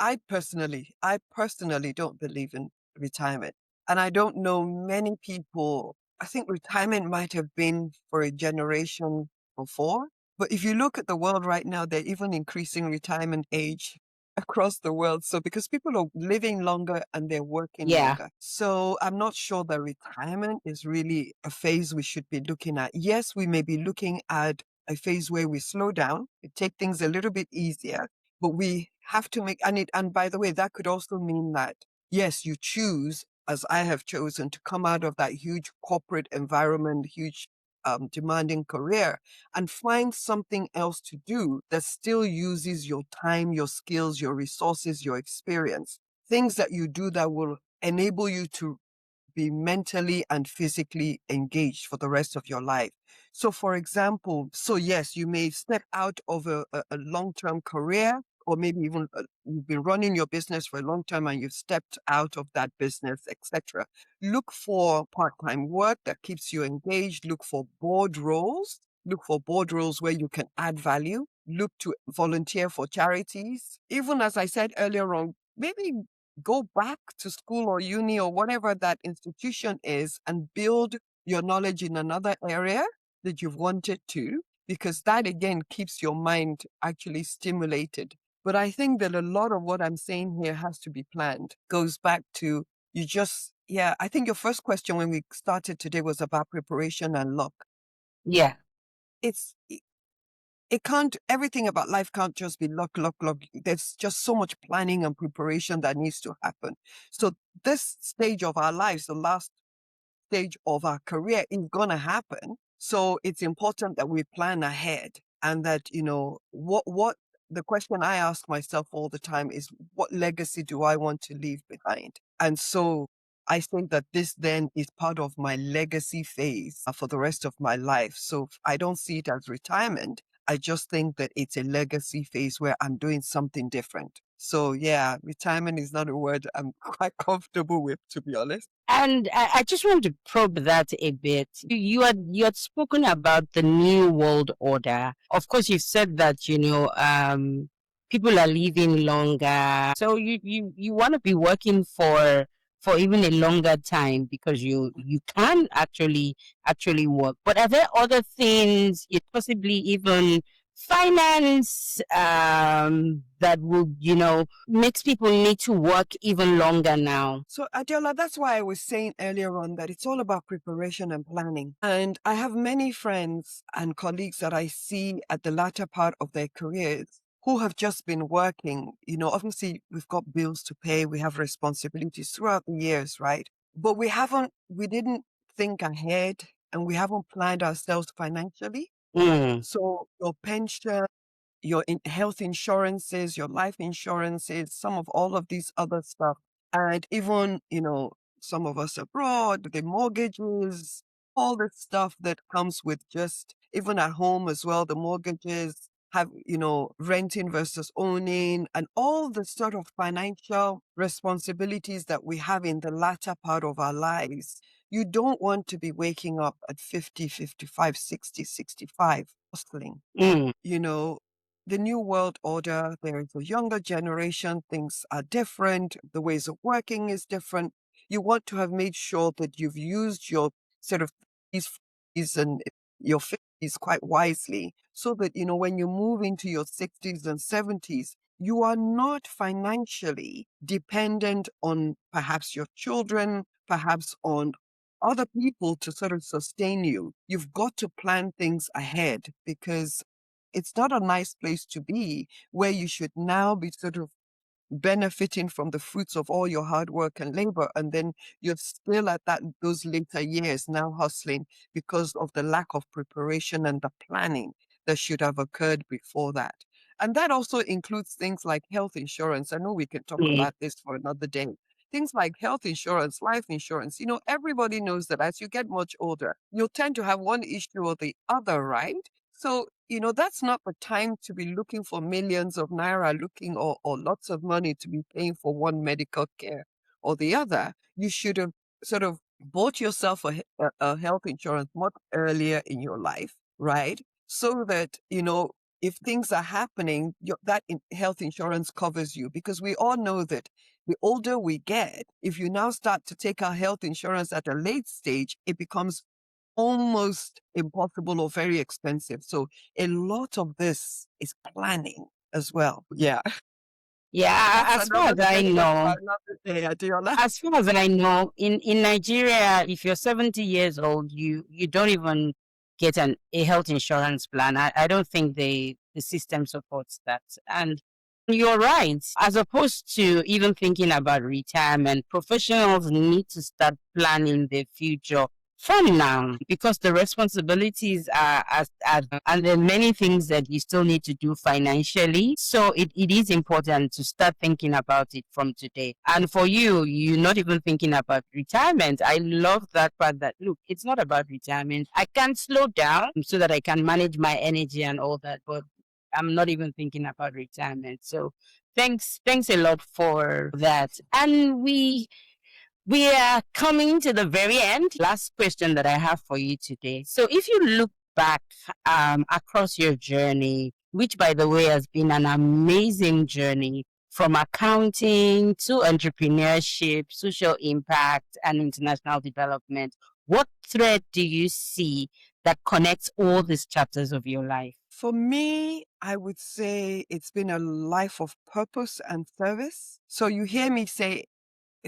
I personally don't believe in retirement. And I don't know many people. I think retirement might have been for a generation before. But if you look at the world right now, they're even increasing retirement age across the world. So because people are living longer and they're working Yeah. longer. So I'm not sure that retirement is really a phase we should be looking at. Yes, we may be looking at a phase where we slow down, we take things a little bit easier, but we have to make, and by the way, that could also mean that, yes, you choose, as I have chosen, to come out of that huge corporate environment, huge demanding career, and find something else to do that still uses your time, your skills, your resources, your experience. Things that you do that will enable you to be mentally and physically engaged for the rest of your life. So, for example, so yes, you may step out of a long-term career, or maybe even you've been running your business for a long time and you've stepped out of that business, etc. Look for part-time work that keeps you engaged. Look for board roles. Look for board roles where you can add value. Look to volunteer for charities. Even as I said earlier on, maybe go back to school or uni or whatever that institution is and build your knowledge in another area that you've wanted to, because that again keeps your mind actually stimulated. But I think that a lot of what I'm saying here has to be planned. Goes back to yeah, I think your first question when we started today was about preparation and luck. Yeah. It's it can't, everything about life can't just be luck, luck, luck. There's just so much planning and preparation that needs to happen. So this stage of our lives, the last stage of our career, is going to happen. So it's important that we plan ahead, and that, what the question I ask myself all the time is, what legacy do I want to leave behind? And so I think that this then is part of my legacy phase for the rest of my life. So I don't see it as retirement. I just think that it's a legacy phase where I'm doing something different. So yeah, retirement is not a word I'm quite comfortable with, to be honest. And I just want to probe that a bit. You had spoken about the new world order. Of course, you said that people are living longer, so you want to be working for even a longer time because you can actually work. But are there other things, possibly even finance, that would makes people need to work even longer now? So, Adeola, that's why I was saying earlier on that it's all about preparation and planning. And I have many friends and colleagues that I see at the latter part of their careers who have just been working. Obviously, we've got bills to pay, we have responsibilities throughout the years, right? But we didn't think ahead, and we haven't planned ourselves financially. Mm. So, your pension, your health insurances, your life insurances, some of all of these other stuff. And even, some of us abroad, the mortgages, all the stuff that comes with just, even at home as well, the mortgages have, renting versus owning, and all the sort of financial responsibilities that we have in the latter part of our lives. You don't want to be waking up at 50, 55, 60, 65, hustling. Mm. The new world order, there is a younger generation, things are different, the ways of working is different. You want to have made sure that you've used your sort of these 40s and your 50s quite wisely, so that, when you move into your 60s and 70s, you are not financially dependent on perhaps your children, perhaps on other people to sort of sustain you. You've got to plan things ahead, because it's not a nice place to be, where you should now be sort of benefiting from the fruits of all your hard work and labor, and then you're still at those later years now hustling because of the lack of preparation and the planning that should have occurred before that. And that also includes things like health insurance. I know we can talk Mm. about this for another day. Things like health insurance, life insurance. Everybody knows that as you get much older, you'll tend to have one issue or the other, right? So, that's not the time to be looking for millions of naira, looking, or lots of money to be paying for one medical care or the other. You should have sort of bought yourself a health insurance much earlier in your life, right? So that, if things are happening, health insurance covers you. Because we all know that the older we get, if you now start to take our health insurance at a late stage, it becomes almost impossible or very expensive. So a lot of this is planning as well. Yeah. Yeah, That's as far another as I session for know, another day, Adeola. as far as I know, in Nigeria, if you're 70 years old, you don't even get a health insurance plan. I don't think the system supports that. And you're right. As opposed to even thinking about retirement, professionals need to start planning their future from now because the responsibilities are and there are many things that you still need to do financially. So it is important to start thinking about it from today. And for you, you're not even thinking about retirement. I love that part that look, it's not about retirement. I can slow down so that I can manage my energy and all that, but I'm not even thinking about retirement. So thanks a lot for that. And we are coming to the very end. Last question that I have for you today. So, if you look back across your journey, which, by the way, has been an amazing journey from accounting to entrepreneurship, social impact, and international development, what thread do you see that connects all these chapters of your life? For me, I would say it's been a life of purpose and service. So you hear me say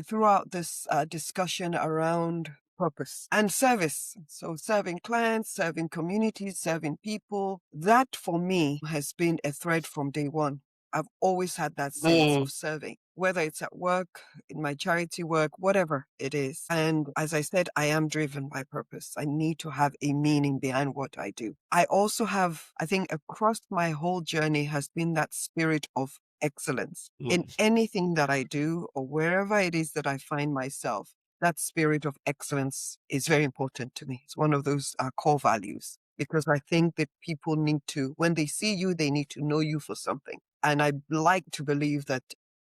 throughout this discussion around purpose and service. So serving clients, serving communities, serving people, that for me has been a thread from day one. I've always had that sense of serving, whether it's at work, in my charity work, whatever it is. And as I said, I am driven by purpose. I need to have a meaning behind what I do. I also have, I think across my whole journey has been that spirit of excellence in anything that I do or wherever it is that I find myself. That spirit of excellence is very important to me. It's one of those core values because I think that people need to, when they see you, they need to know you for something. And I like to believe that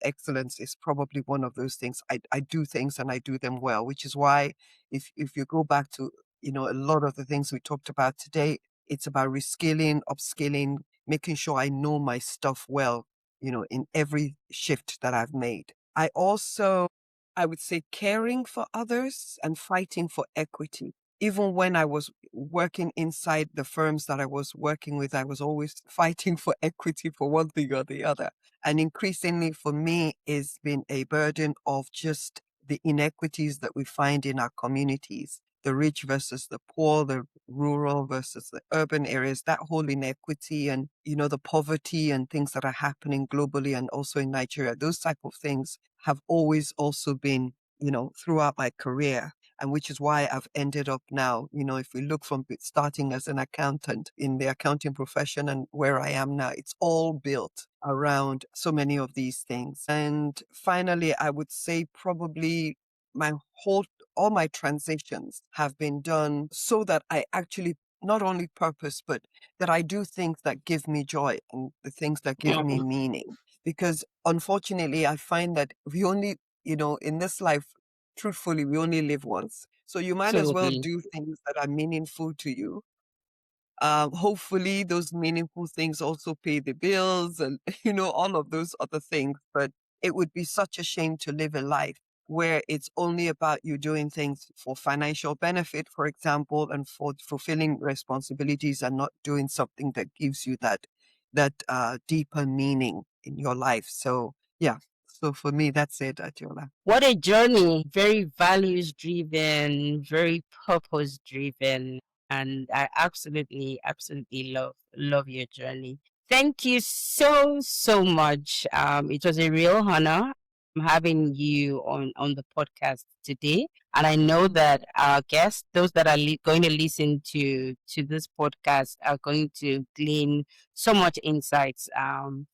excellence is probably one of those things. I do things and I do them well, which is why if you go back to, a lot of the things we talked about today, it's about reskilling, upskilling, making sure I know my stuff well, in every shift that I've made. I would say caring for others and fighting for equity. Even when I was working inside the firms that I was working with, I was always fighting for equity for one thing or the other. And increasingly for me, it's been a burden of just the inequities that we find in our communities, the rich versus the poor, the rural versus the urban areas, that whole inequity and, the poverty and things that are happening globally and also in Nigeria, those type of things have always also been, throughout my career. And which is why I've ended up now, if we look from starting as an accountant in the accounting profession and where I am now, it's all built around so many of these things. And finally, I would say probably my all my transitions have been done so that I actually not only purpose, but that I do things that give me joy and the things that give me meaning. Because unfortunately, I find that we only, in this life, truthfully, we only live once. So you might as well do things that are meaningful to you. Hopefully those meaningful things also pay the bills and, all of those other things. But it would be such a shame to live a life where it's only about you doing things for financial benefit, for example, and for fulfilling responsibilities and not doing something that gives you that deeper meaning in your life. So, yeah. So for me, that's it, Adeola. What a journey. Very values driven, very purpose driven. And I absolutely love your journey. Thank you so much. It was a real honor having you on the podcast today. And I know that our guests, those that are going to listen to this podcast, are going to glean so much insights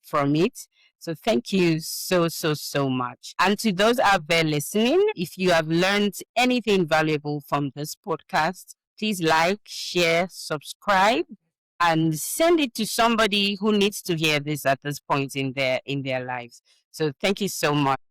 from it. So thank you so much. And to those out there listening, if you have learned anything valuable from this podcast, please like, share, subscribe, and send it to somebody who needs to hear this at this point in their lives. So thank you so much.